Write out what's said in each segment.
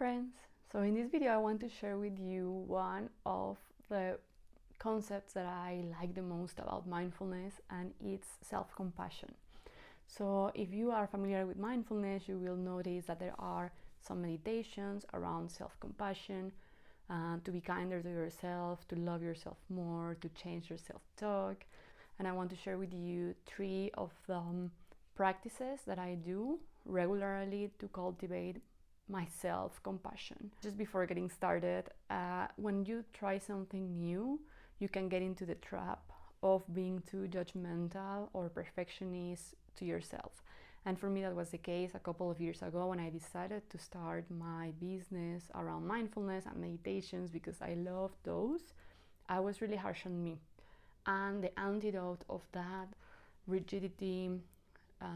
friends! So in this video I want to share with you one of the concepts that I like the most about mindfulness, and it's self-compassion. So if you are familiar with mindfulness, you will notice that there are some meditations around self-compassion, to be kinder to yourself, to love yourself more, to change your self-talk. And I want to share with you 3 of the practices that I do regularly to cultivate my self-compassion. Just before getting started, when you try something new, you can get into the trap of being too judgmental or perfectionist to yourself. And for me, that was the case a couple of years ago when I decided to start my business around mindfulness and meditations because I love those. I was really harsh on me. And the antidote of that rigidity,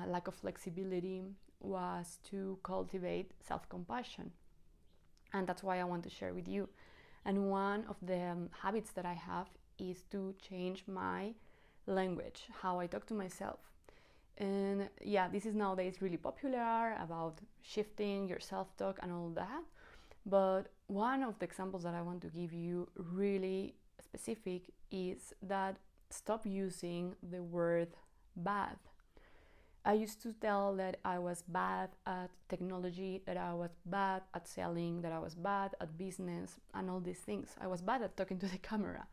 lack of flexibility, was to cultivate self-compassion. And that's why I want to share with you. And one of the habits that I have is to change my language, how I talk to myself. And yeah, this is nowadays really popular about shifting your self-talk and all that. But one of the examples that I want to give you, really specific, is that stop using the word bad. I used to tell that I was bad at technology, that I was bad at selling, that I was bad at business and all these things. I was bad at talking to the camera.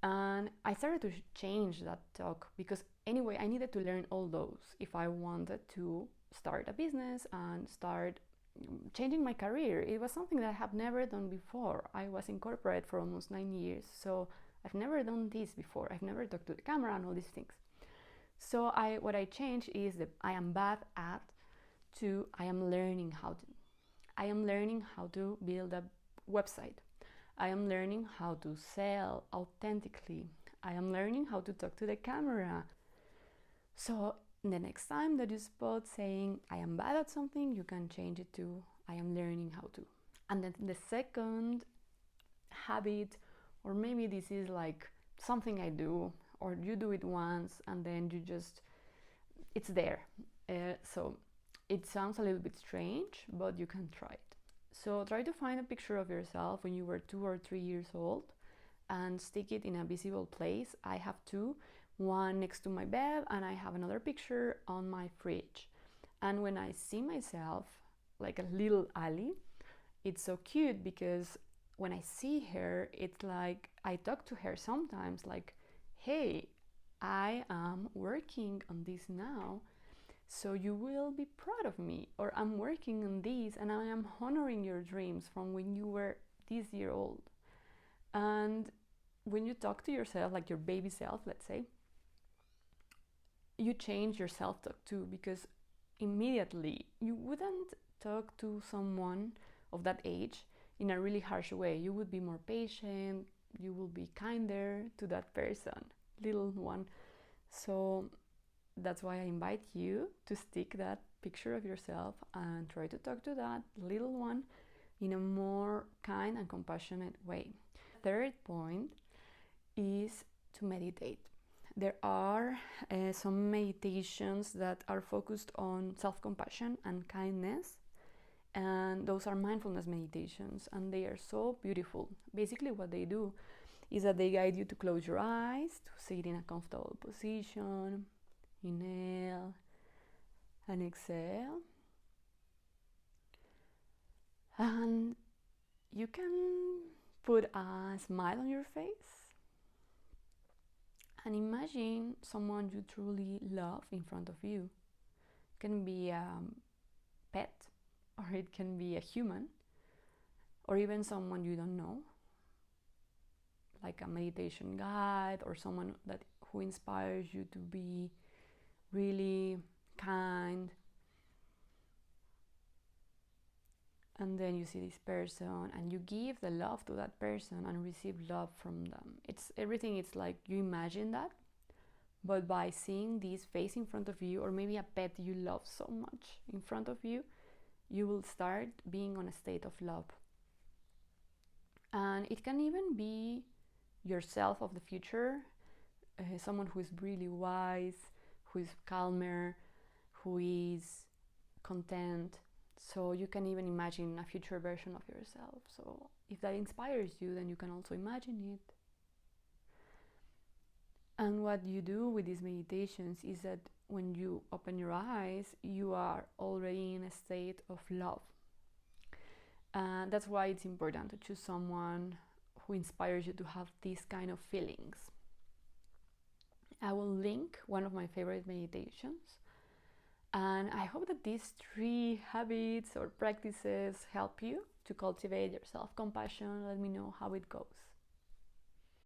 And I started to change that talk because anyway, I needed to learn all those if I wanted to start a business and start changing my career. It was something that I have never done before. I was in corporate for almost 9 years, so I've never done this before. I've never talked to the camera and all these things. So what I changed is that I am bad at to I am learning how to. I am learning how to build a website. I am learning how to sell authentically. I am learning how to talk to the camera. So the next time that you spot saying I am bad at something, you can change it to I am learning how to. And then the second habit, or maybe this is like something I do, or you do it once and then it's there. So it sounds a little bit strange, but you can try it. So try to find a picture of yourself when you were 2 or 3 years old and stick it in a visible place. I have 2, one next to my bed, and I have another picture on my fridge. And when I see myself like a little Ali, it's so cute because when I see her, it's like I talk to her sometimes like, hey, I am working on this now, so you will be proud of me, or I'm working on this and I am honoring your dreams from when you were this year old. And when you talk to yourself, like your baby self, let's say, you change your self-talk too, because immediately you wouldn't talk to someone of that age in a really harsh way. You would be more patient, you will be kinder to that person, little one. So that's why I invite you to stick that picture of yourself and try to talk to that little one in a more kind and compassionate way. Third point is to meditate. There are some meditations that are focused on self-compassion and kindness, and those are mindfulness meditations, and they are so beautiful. Basically what they do is that they guide you to close your eyes, to sit in a comfortable position, inhale and exhale, and you can put a smile on your face and imagine someone you truly love in front of you. It can be a pet, or it can be a human, or even someone you don't know, like a meditation guide or someone who inspires you to be really kind. And then you see this person and you give the love to that person and receive love from them. It's everything. It's like you imagine that, but by seeing this face in front of you, or maybe a pet you love so much in front of you, you will start being on a state of love. And it can even be yourself of the future, someone who is really wise, who is calmer, who is content, So you can even imagine a future version of yourself. So if that inspires you, then you can also imagine it. And what you do with these meditations is that when you open your eyes, you are already in a state of love. And that's why it's important to choose someone who inspires you to have these kind of feelings. I will link one of my favorite meditations. And I hope that these 3 habits or practices help you to cultivate your self-compassion. Let me know how it goes.